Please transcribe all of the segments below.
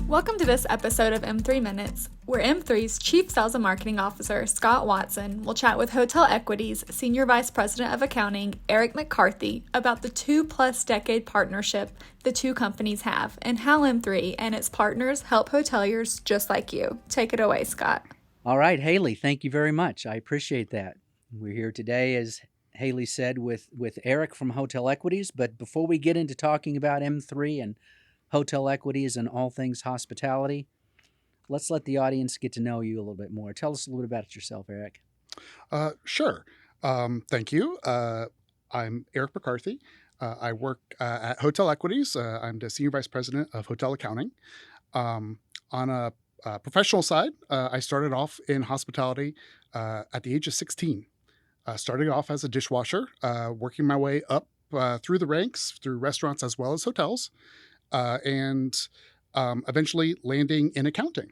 Welcome to this episode of M3 Minutes, where M3's Chief Sales and Marketing Officer, Scott Watson, will chat with Hotel Equities Senior Vice President of Accounting, Eric McCarthy, about the 2+ decade partnership the two companies have and how M3 and its partners help hoteliers just like you. Take it away, Scott. All right, Haley, thank you very much. I appreciate that. We're here today, as Haley said, with Eric from Hotel Equities. But before we get into talking about M3 and Hotel Equities and all things hospitality, let's let the audience get to know you a little bit more. Tell us a little bit about yourself, Eric. Sure. Thank you. I'm Eric McCarthy. I work at Hotel Equities. I'm the Senior Vice President of Hotel Accounting. On a professional side, I started off in hospitality at the age of 16. Starting off as a dishwasher, working my way up through the ranks, through restaurants as well as hotels, and eventually landing in accounting.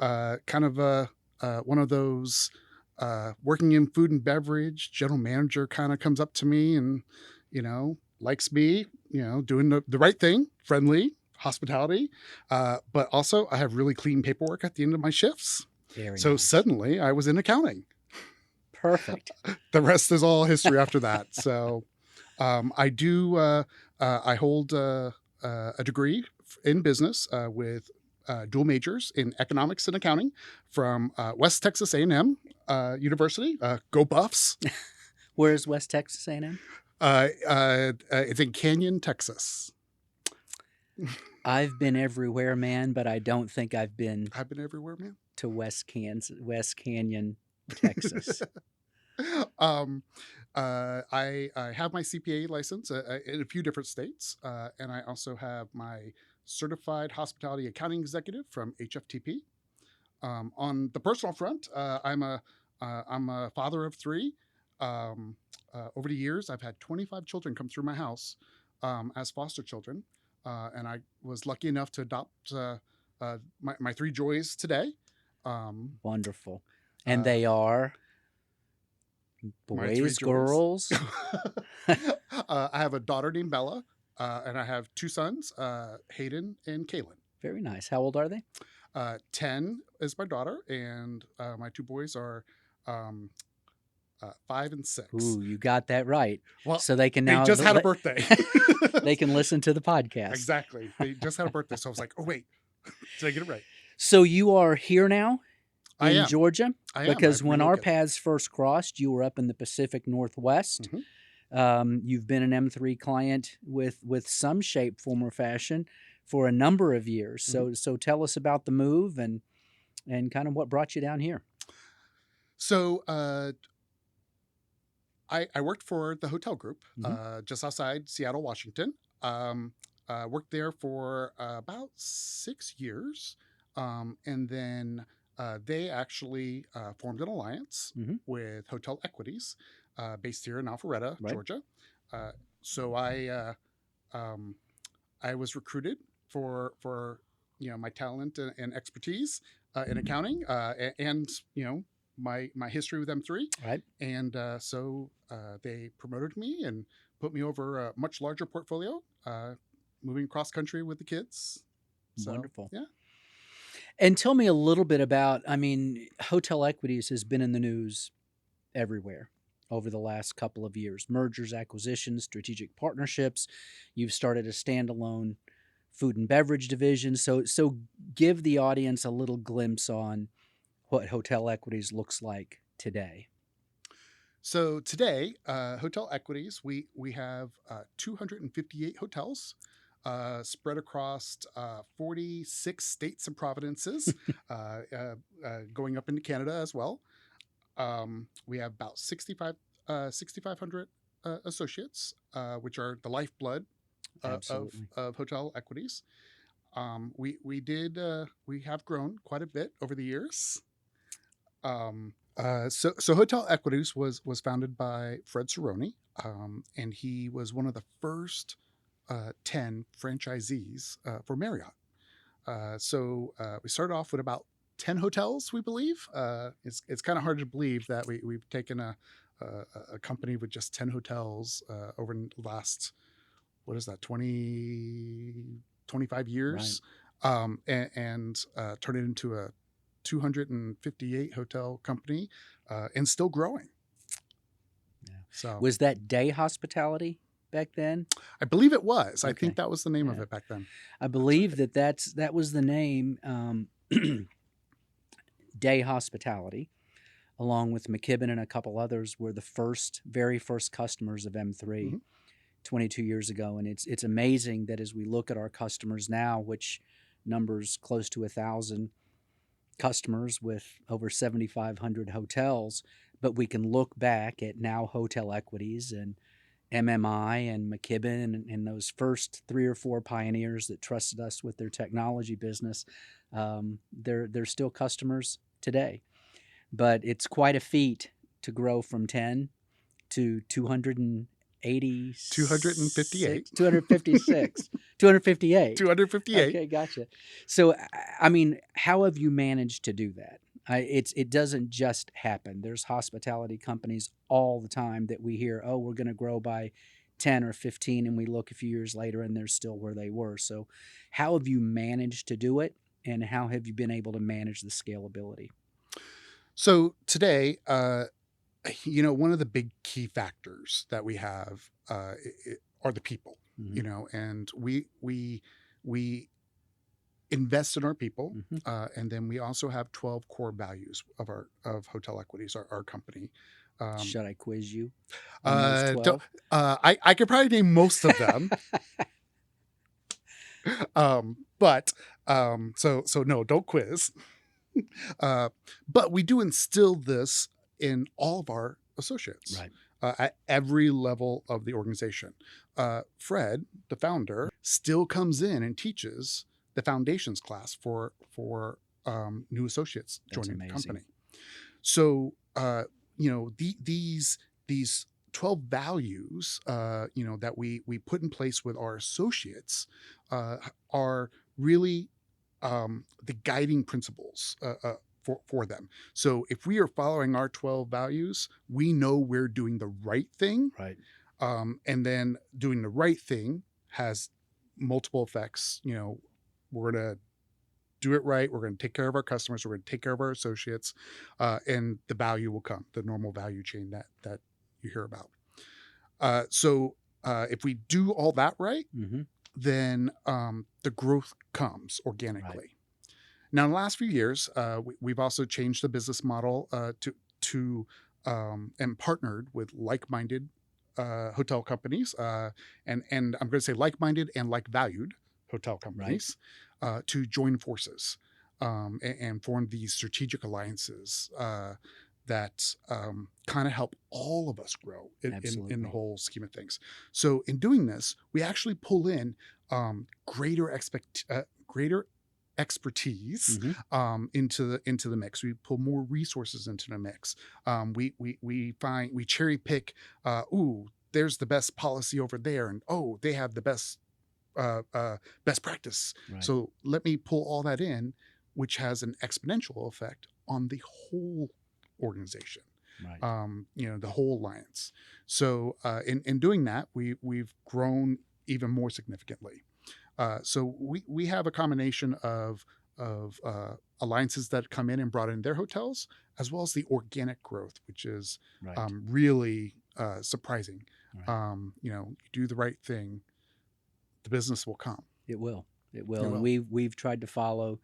Kind of one of those working in food and beverage, general manager kind of comes up to me and, likes me, doing the right thing, friendly, hospitality. But also I have really clean paperwork at the end of my shifts. Very so nice. Suddenly I was in accounting. Perfect. The rest is all history after that. So I hold a degree in business with dual majors in economics and accounting from West Texas A&M University. Go Buffs! Where's West Texas A&M? It's in Canyon, Texas. I've been everywhere, man, but I don't think I've been everywhere, man. to West Canyon, Texas. I have my CPA license in a few different states, and I also have my certified hospitality accounting executive from HFTP. On the personal front, I'm a father of 3. Over the years, I've had 25 children come through my house as foster children, and I was lucky enough to adopt my 3 joys today. Wonderful. And they are boys, girls? I have a daughter named Bella, and I have 2 sons, Hayden and Kaylin. Very nice. How old are they? 10 is my daughter, and my 2 boys are 5 and 6. Ooh, you got that right. Well, so they can now just had a birthday. They can listen to the podcast. Exactly. They just had a birthday, so I was like, oh, wait, did I get it right? So you are here now in I am. Georgia? I am. Because I've when our relocated. paths first crossed, you were up in the Pacific Northwest. Mhm. You've been an M3 client with some shape, form, or fashion for a number of years. So tell us about the move and kind of what brought you down here. So I worked for the hotel group just outside Seattle, Washington. Worked there for about 6 years. And then they actually formed an alliance with Hotel Equities based here in Alpharetta, Right. Georgia. So I was recruited for my talent and expertise in accounting and my history with M3. Right. And so they promoted me and put me over a much larger portfolio, moving cross country with the kids. So, Wonderful. Yeah. And tell me a little bit about, Hotel Equities has been in the news everywhere over the last couple of years. Mergers, acquisitions, strategic partnerships. You've started a standalone food and beverage division. So give the audience a little glimpse on what Hotel Equities looks like today. So today, Hotel Equities, we have 258 hotels spread across 46 states and provinces, going up into Canada as well. We have about 6,500 associates, which are the lifeblood of Hotel Equities. We have grown quite a bit over the years. So Hotel Equities was founded by Fred Cerrone, and he was one of the first 10 franchisees for Marriott. So we started off with about 10 hotels, we believe. It's kind of hard to believe that we've taken a company with just 10 hotels over the last, 25 years. and turn it into a 258 hotel company, and still growing. Yeah. So Was that day hospitality back then? I believe it was. I Okay. think that was the name of Yeah. it back then. I believe that was the name, Day Hospitality, along with McKibben and a couple others, were the very first customers of M3 Mhm. 22 years ago. And it's amazing that as we look at our customers now, which numbers close to 1,000 customers with over 7,500 hotels, but we can look back at now Hotel Equities and MMI and McKibben and those first 3 or 4 pioneers that trusted us with their technology business. They're still customers today, but it's quite a feat to grow from 10 to 286, 258. 256, 258. 258. Okay, gotcha. So, I mean, how have you managed to do that? It doesn't just happen. There's hospitality companies all the time that we hear, oh, we're going to grow by 10 or 15, and we look a few years later and they're still where they were. So how have you managed to do it, and how have you been able to manage the scalability? So today, one of the big key factors that we have are the people. Mhm. And we invest in our people, Mhm. and then we also have 12 core values of Hotel Equities, our company. Should I quiz you on those 12? I could probably name most of them, but so no, don't quiz. But we do instill this in all of our associates, Right. at every level of the organization. Fred, the founder, still comes in and teaches the foundations class for new associates That's joining the amazing. company. So these 12 values, that we put in place with our associates, are really the guiding principles for them. So if we are following our 12 values, we know we're doing the right thing. Right. And then doing the right thing has multiple effects. We're going to do it right. We're going to take care of our customers. We're going to take care of our associates, and the value will come, the normal value chain that you hear about. So if we do all that right, Mm-hmm. then the growth comes organically. Right. Now, in the last few years, we've also changed the business model to and partnered with like-minded hotel companies, and I'm going to say like-minded and like-valued hotel companies, to join forces, and form these strategic alliances that kind of help all of us grow in the Absolutely. whole scheme of things. So in doing this, we actually pull in greater expertise Mm-hmm. into the mix. We pull more resources into the mix. We cherry pick. There's the best policy over there, and they have the best practice. Right. So let me pull all that in, which has an exponential effect on the whole organization. Right. The whole alliance. So in doing that, we've grown even more significantly. So we have a combination of alliances that come in and brought in their hotels, as well as the organic growth, which is Right. really surprising. Right. You do the right thing, the business will come. It will. It will. It And will. we've tried to follow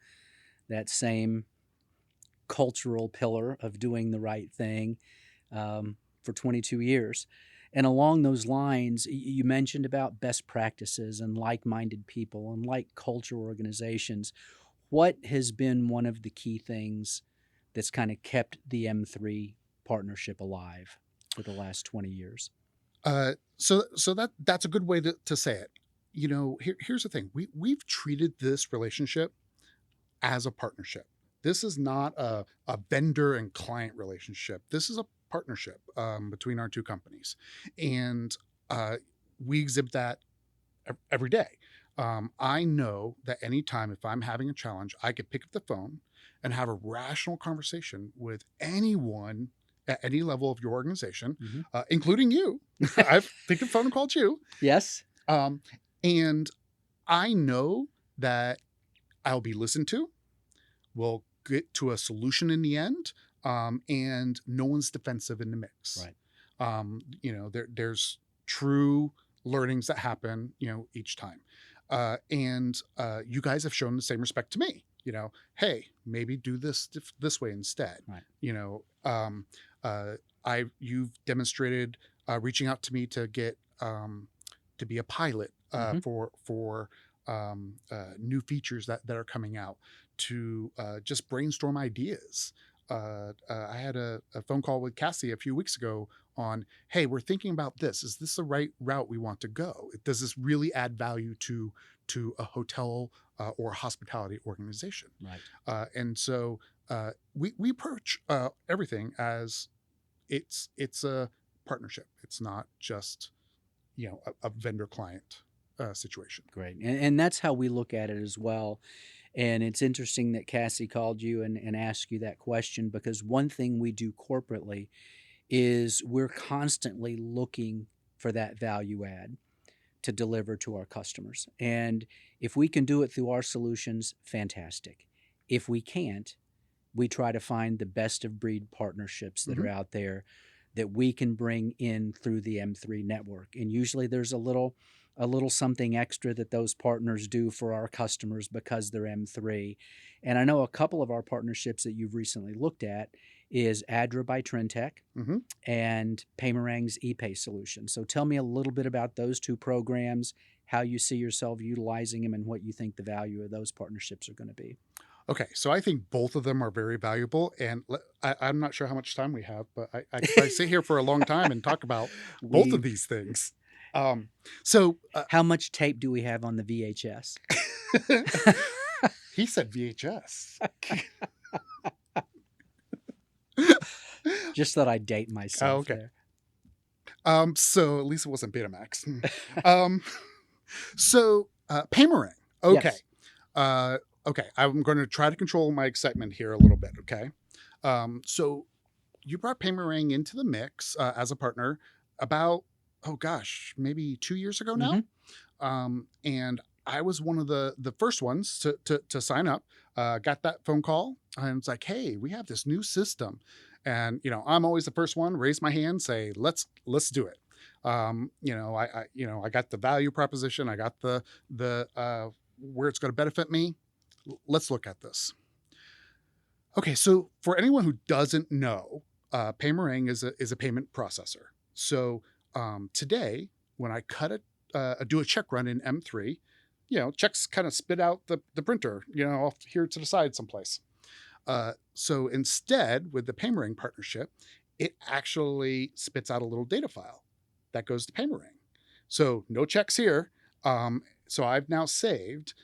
that same cultural pillar of doing the right thing for 22 years. And along those lines, you mentioned about best practices and like-minded people and like culture organizations. What has been one of the key things that's kind of kept the M3 partnership alive for the last 20 years? So that's a good way to say it. Here's the thing. We've treated this relationship as a partnership. This is not a vendor and client relationship. This is a partnership between our two companies. And we exhibit that every day. I know that anytime if I'm having a challenge, I could pick up the phone and have a rational conversation with anyone at any level of your organization, Mm-hmm. including you. I've picked up the phone and called you. Yes. And I know that I'll be listened to. We'll get to a solution in the end, and no one's defensive in the mix. Right. There's true learnings that happen, each time. And you guys have shown the same respect to me. Hey, maybe do this way instead. Right. You've demonstrated reaching out to me to get to be a pilot for new features that are coming out, to just brainstorm ideas. I had a phone call with Cassie a few weeks ago on, hey, we're thinking about this. Is this the right route we want to go? Does this really add value to a hotel or a hospitality organization? Right. And so we approach everything as it's a partnership. It's not just a vendor client situation. Great. And that's how we look at it as well. And it's interesting that Cassie called you and asked you that question, because one thing we do corporately is we're constantly looking for that value add to deliver to our customers. And if we can do it through our solutions, fantastic. If we can't, we try to find the best of breed partnerships that are out there that we can bring in through the M3 network. And usually there's a little something extra that those partners do for our customers because they're M3. And I know a couple of our partnerships that you've recently looked at is Adra by Trintech and Paymerang's ePay solution. So tell me a little bit about those two programs, how you see yourself utilizing them, and what you think the value of those partnerships are going to be. Okay, so I think both of them are very valuable, and I'm not sure how much time we have, but I sit here for a long time and talk about both of these things. How much tape do we have on the VHS? He said VHS. Just thought I'd date myself. Okay. There. So at least it wasn't Betamax. Paymerang. Okay. Yes. Okay. I'm going to try to control my excitement here a little bit. Okay. So you brought Paymerang into the mix as a partner about, maybe 2 years ago now. And I was one of the first ones to sign up. Got that phone call, and it's like, hey, we have this new system. And, I'm always the first one, raise my hand, say, let's do it. I got the value proposition. I got the where it's going to benefit me. Let's look at this. Okay. So for anyone who doesn't know, Paymerang is a payment processor. So today, when I do a check run in M3, checks kind of spit out the printer, off here to the side someplace. So instead, with the Paymerang partnership, it actually spits out a little data file that goes to Paymerang. So no checks here. So I've now saved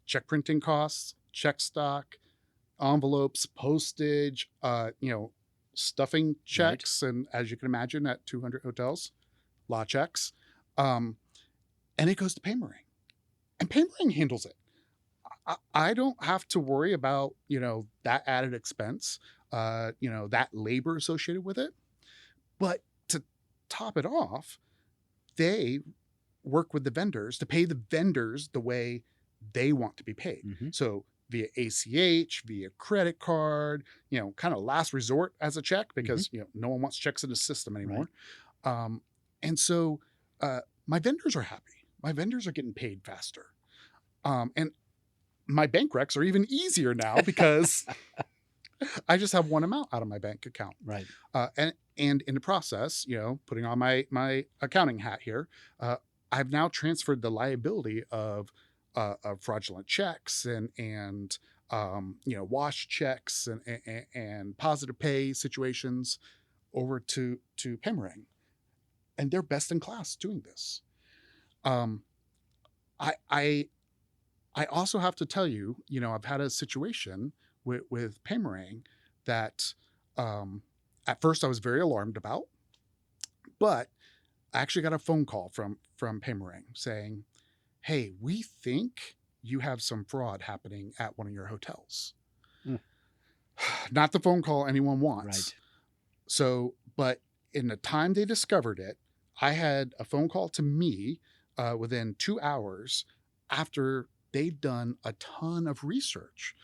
check printing costs, check stock, envelopes, postage, stuffing checks. Right. And as you can imagine, at 200 hotels, law checks. And it goes to Paymerang. And Paymerang handles it. I don't have to worry about, that added expense, that labor associated with it. But to top it off, they work with the vendors to pay the vendors the way they want to be paid. So via ACH, via credit card, kind of last resort as a check, because, no one wants checks in the system anymore. Right. And so my vendors are happy. My vendors are getting paid faster. And my bank recs are even easier now because I just have one amount out of my bank account. Right. And in the process, putting on my accounting hat here, I've now transferred the liability of fraudulent checks and wash checks and positive pay situations over to Paymerang, and they're best in class doing this. I also have to tell you, I've had a situation with Paymerang that at first I was very alarmed about, but I actually got a phone call from Paymerang saying, hey, we think you have some fraud happening at one of your hotels. Not the phone call anyone wants. Right. So, but in the time they discovered it, I had a phone call to me within 2 hours after they'd done a ton of research.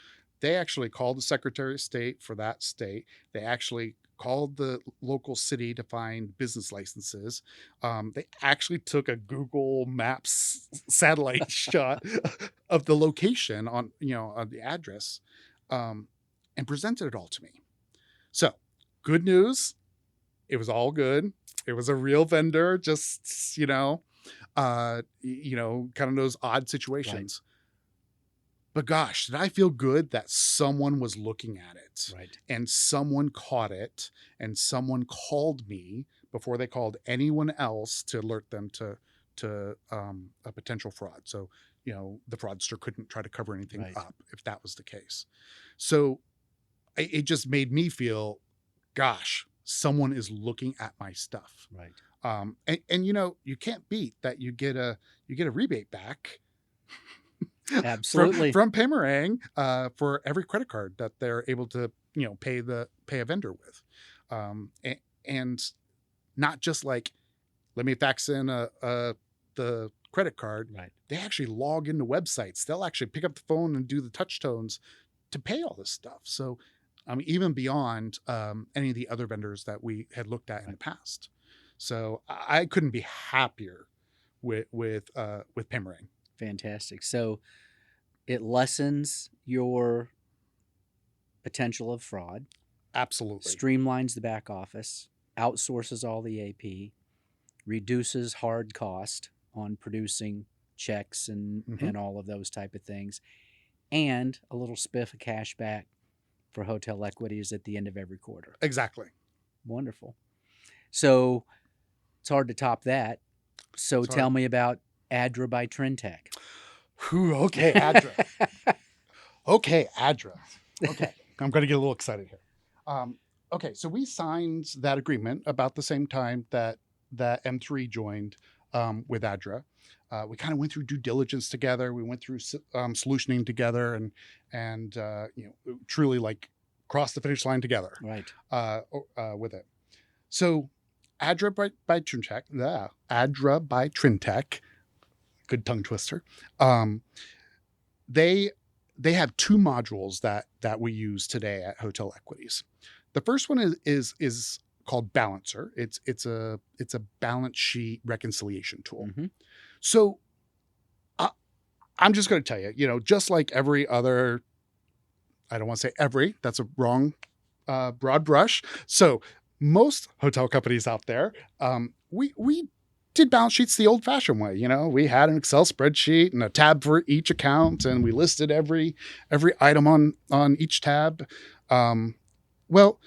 They actually called the Secretary of State for that state. They actually called the local city to find business licenses. They actually took a Google Maps satellite shot of the location on the address, and presented it all to me. So, good news, it was all good. It was a real vendor, just kind of those odd situations. Right. But gosh, did I feel good that someone was looking at it, right, and someone caught it, and someone called me before they called anyone else to alert them to a potential fraud. So, the fraudster couldn't try to cover anything right. up if that was the case. So it just made me feel, gosh, someone is looking at my stuff. Right. And you can't beat that. You get a rebate back. Absolutely. from Paymerang for every credit card that they're able to pay a vendor with, and not just like, let me fax in the credit card. Right. They actually log into websites. They'll actually pick up the phone and do the touch tones to pay all this stuff. So even beyond any of the other vendors that we had looked at in the past. So I couldn't be happier with Paymerang. Fantastic. So it lessens your potential of fraud. Absolutely. Streamlines the back office, outsources all the AP, reduces hard cost on producing checks and all of those type of things, and a little spiff of cash back for Hotel Equities at the end of every quarter. Exactly. Wonderful. So it's hard to top that. So tell me about Adra by Trintech. Okay, Adra. Okay, I'm going to get a little excited here. Okay, so we signed that agreement about the same time that M3 joined with Adra. We kind of went through due diligence together. We went through solutioning together, and truly like crossed the finish line together. Right. With it. So Adra by Trintech. Adra by Trintech. Good tongue twister. They have two modules that we use today at Hotel Equities. The first one is called Balancer. It's a balance sheet reconciliation tool. Mm-hmm. So I'm just going to tell you, just like every other, I don't want to say every, that's a wrong broad brush. So most hotel companies out there, we did balance sheets the old-fashioned way. We had an Excel spreadsheet and a tab for each account, and we listed every item on each tab. Well,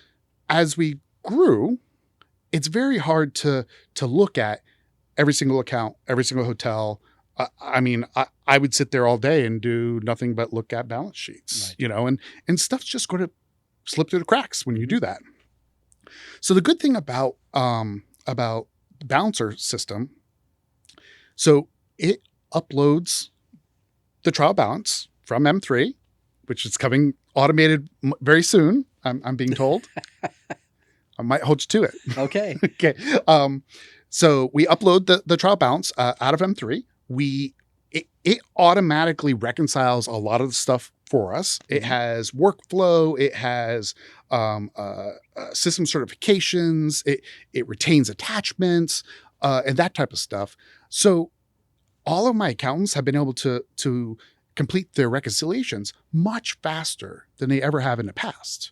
as we grew, it's very hard to look at every single account, every single hotel. I would sit there all day and do nothing but look at balance sheets, right. And stuff's just going to slip through the cracks when you do that. So the good thing about Balancer system, so it uploads the trial balance from M3, which is coming automated very soon. I'm being told. I might hold you to it. Okay. Okay. So we upload the trial balance out of M3. It automatically reconciles a lot of the stuff for us. It has workflow. It has system certifications. It retains attachments and that type of stuff. So all of my accountants have been able to complete their reconciliations much faster than they ever have in the past.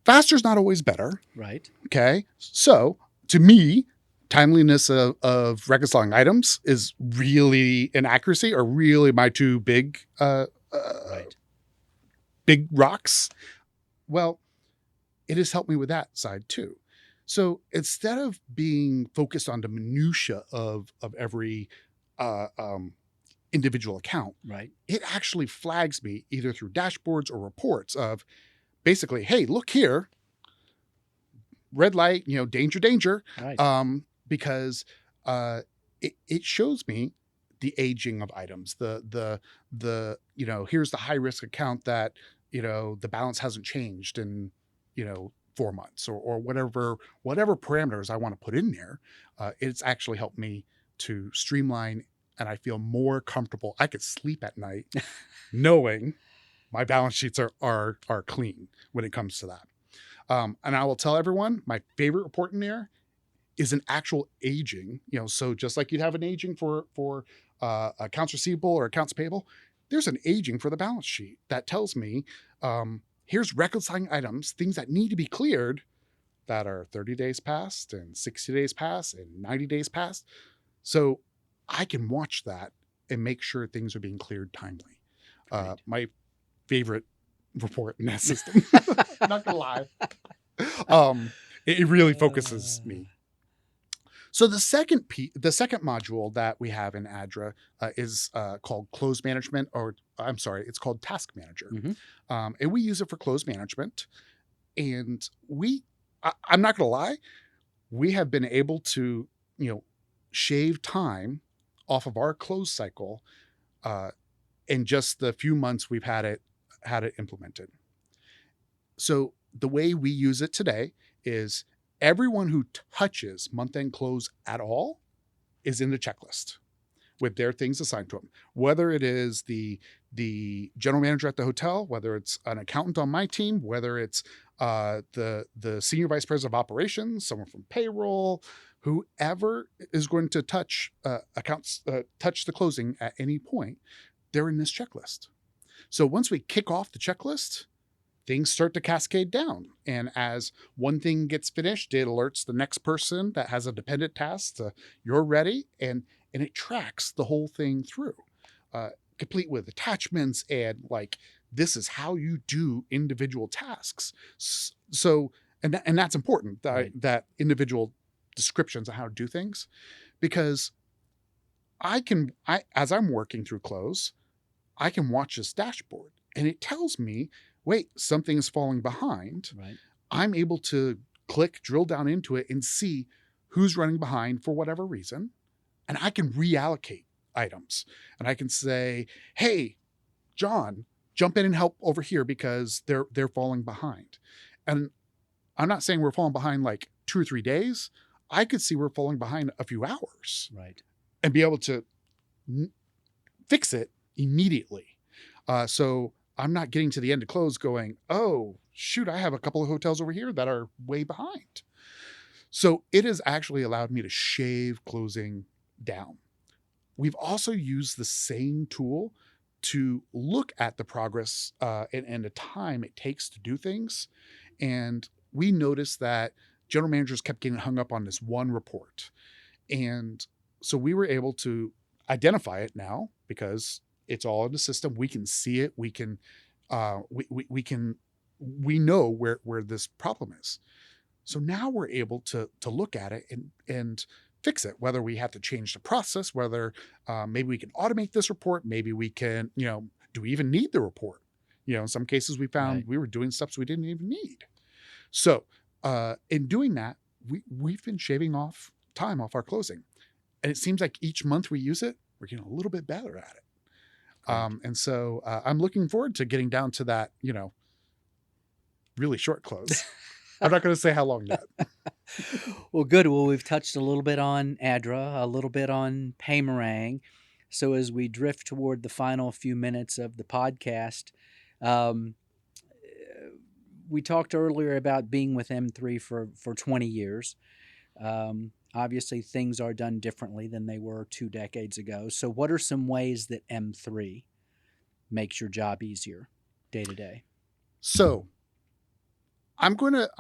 Faster is not always better. Right. Okay. So to me, timeliness of reconciling items is really an accuracy are really my two big big rocks. Well, it has helped me with that side too. So instead of being focused on the minutia of every individual account, right, it actually flags me either through dashboards or reports of basically, hey, look here, red light, danger, right. because it shows me the aging of items, the here's the high risk account that the balance hasn't changed in 4 months or whatever parameters I want to put in there. It's actually helped me to streamline and I feel more comfortable. I could sleep at night knowing my balance sheets are clean when it comes to that. And I will tell everyone, my favorite report in there is an actual aging. So just like you'd have an aging for accounts receivable or accounts payable, there's an aging for the balance sheet that tells me here's reconciling items, things that need to be cleared that are 30 days past and 60 days past and 90 days past. So I can watch that and make sure things are being cleared timely. My favorite report in that system. Not gonna lie. It really focuses me. So the second module that we have in Adra is called close management, or I'm sorry, it's called task manager. Mm-hmm. And we use it for close management. And I'm not gonna lie, we have been able to, shave time off of our close cycle in just the few months we've had it implemented. So the way we use it today is everyone who touches month-end close at all is in the checklist with their things assigned to them. Whether it is the general manager at the hotel, whether it's an accountant on my team, whether it's the senior vice president of operations, someone from payroll, whoever is going to touch accounts, touch the closing at any point, they're in this checklist. So once we kick off the checklist, things start to cascade down. And as one thing gets finished, it alerts the next person that has a dependent task to, you're ready. And it tracks the whole thing through, complete with attachments and this is how you do individual tasks. So, and that's important, that individual descriptions of how to do things, because as I'm working through close, I can watch this dashboard and it tells me, wait, something is falling behind. Right. I'm able to drill down into it and see who's running behind for whatever reason. And I can reallocate items and I can say, hey, John, jump in and help over here because they're falling behind. And I'm not saying we're falling behind 2 or 3 days. I could see we're falling behind a few hours. Right. And be able to fix it immediately. So I'm not getting to the end of close going, oh, shoot, I have a couple of hotels over here that are way behind. So it has actually allowed me to shave closing down. We've also used the same tool to look at the progress and the time it takes to do things. And we noticed that general managers kept getting hung up on this one report. And so we were able to identify it now because it's all in the system. We can see it. We can, we know where this problem is. So now we're able to look at it and fix it, whether we have to change the process, whether maybe we can automate this report. Maybe we can, do we even need the report? In some cases we found we were doing steps we didn't even need. So in doing that, we've been shaving off time off our closing. And it seems like each month we use it, we're getting a little bit better at it. And so I'm looking forward to getting down to that, really short close. I'm not going to say how long yet. Well, good. Well, we've touched a little bit on Adra, a little bit on Paymerang. So as we drift toward the final few minutes of the podcast, we talked earlier about being with M3 for 20 years. Obviously, things are done differently than they were 2 decades ago. So what are some ways that M3 makes your job easier day to day? So I'm going to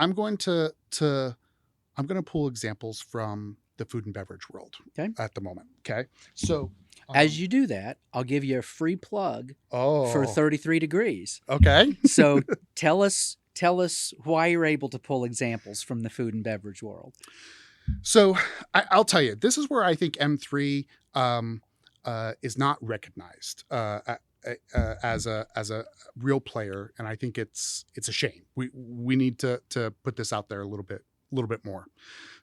pull examples from the food and beverage world at the moment. Okay. So as you do that, I'll give you a free plug for 33 Degrees. Okay. So tell us why you're able to pull examples from the food and beverage world. So I'll tell you, this is where I think M3 is not recognized as a real player, and I think it's a shame. We need to put this out there a little bit more.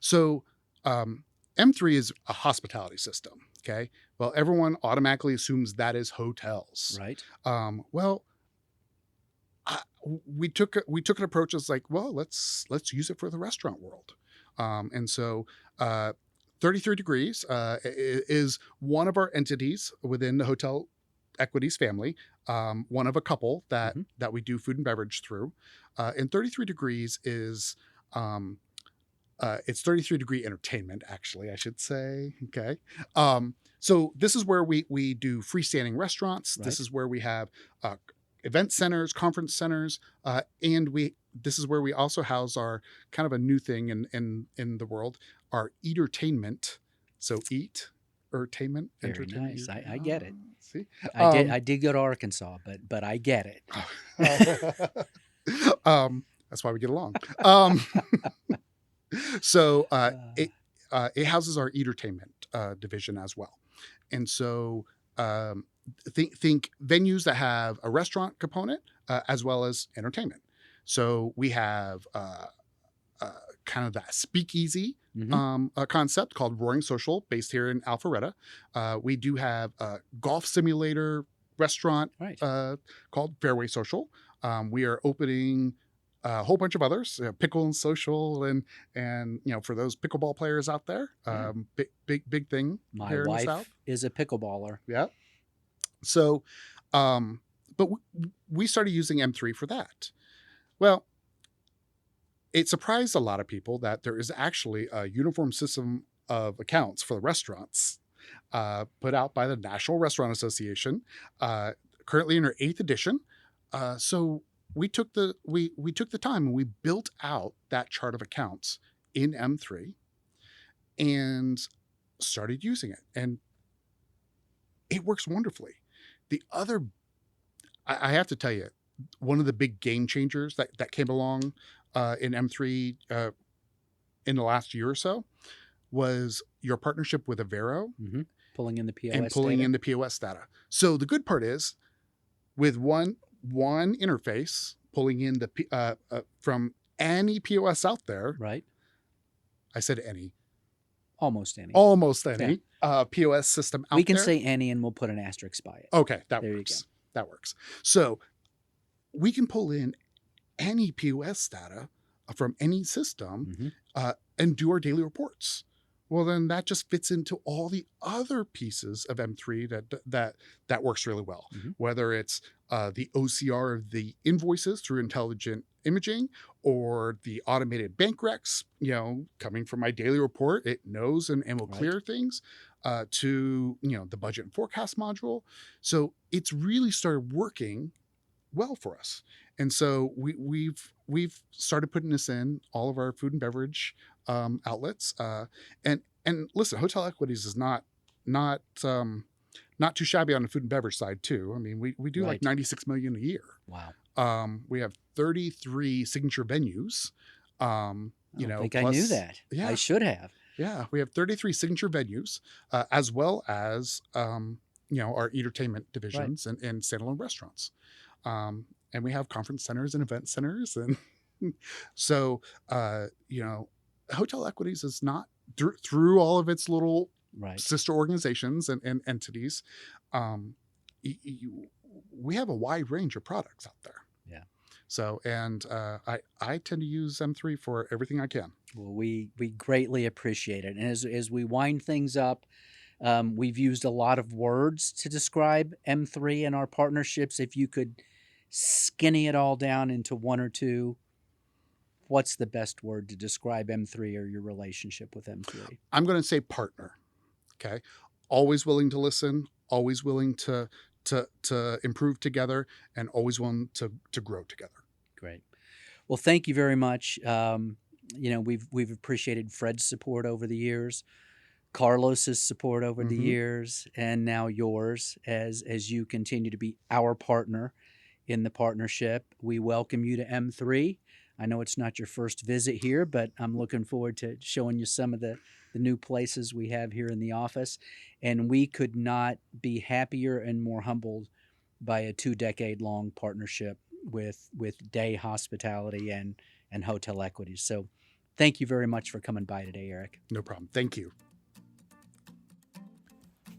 So M3 is a hospitality system. Okay, well, everyone automatically assumes that is hotels, right? We took an approach that's like, well, let's use it for the restaurant world. And so 33 Degrees is one of our entities within the Hotel Equities family, one of a couple that we do food and beverage through. And 33 Degrees is it's 33 Degree Entertainment, actually, I should say. Okay. So this is where we do freestanding restaurants. Right. This is where we have event centers, conference centers, and this is where we also house our kind of a new thing in the world, our eatertainment. So eat, entertainment, Very entertainment. nice. I get it. See, I did go to Arkansas, but I get it. That's why we get along. So it houses our entertainment division as well, and so think venues that have a restaurant component as well as entertainment. So we have kind of that speakeasy a concept called Roaring Social, based here in Alpharetta. We do have a golf simulator restaurant called Fairway Social. We are opening a whole bunch of others, Pickle and Social, and for those pickleball players out there, big thing. My here in the South. wife is a pickleballer. Yeah. So, but we started using M3 for that. Well, it surprised a lot of people that there is actually a uniform system of accounts for the restaurants put out by the National Restaurant Association, currently in our 8th edition. So we took the time and we built out that chart of accounts in M3 and started using it, and it works wonderfully. The other, I have to tell you, one of the big game changers that came along in M3 in the last year or so was your partnership with Avero, pulling in the POS and pulling in the POS data. So the good part is, with one interface pulling in the from any POS out there. Right. I said any. Almost any. POS system out there. We can say any, and we'll put an asterisk by it. Okay, that there works. You go. That works. So we can pull in any POS data from any system and do our daily reports. Well, then that just fits into all the other pieces of M3 that works really well. Whether it's the OCR of the invoices through intelligent imaging, or the automated bank recs, coming from my daily report, it knows and will clear things, to the budget and forecast module. So it's really started working well for us. And so we've started putting this in all of our food and beverage outlets. And listen, Hotel Equities is not too shabby on the food and beverage side too. I mean, we do like 96 million a year. Wow. We have 33 signature venues. I think I knew that. Yeah, I should have. Yeah, we have 33 signature venues, as well as our entertainment divisions and standalone restaurants. And we have conference centers and event centers, and so Hotel Equities is not through all of its little sister organizations and entities. We have a wide range of products out there. Yeah. So, and I tend to use M3 for everything I can. Well, we greatly appreciate it. And as we wind things up, we've used a lot of words to describe M3 and our partnerships. If you could skinny it all down into one or two, what's the best word to describe M3 or your relationship with M3? I'm going to say partner. Okay. Always willing to listen, always willing to improve together, and always willing to grow together. Great. Well, thank you very much. We've appreciated Fred's support over the years, Carlos's support over the years, and now yours as you continue to be our partner in the partnership. We welcome you to M3. I know it's not your first visit here, but I'm looking forward to showing you some of the new places we have here in the office. And we could not be happier and more humbled by a 2-decade-long partnership with Day Hospitality and Hotel Equities. So thank you very much for coming by today, Eric. No problem. Thank you.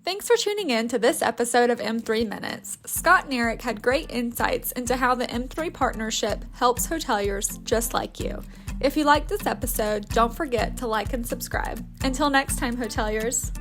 Thanks for tuning in to this episode of M3 Minutes. Scott and Eric had great insights into how the M3 partnership helps hoteliers just like you. If you liked this episode, don't forget to like and subscribe. Until next time, hoteliers.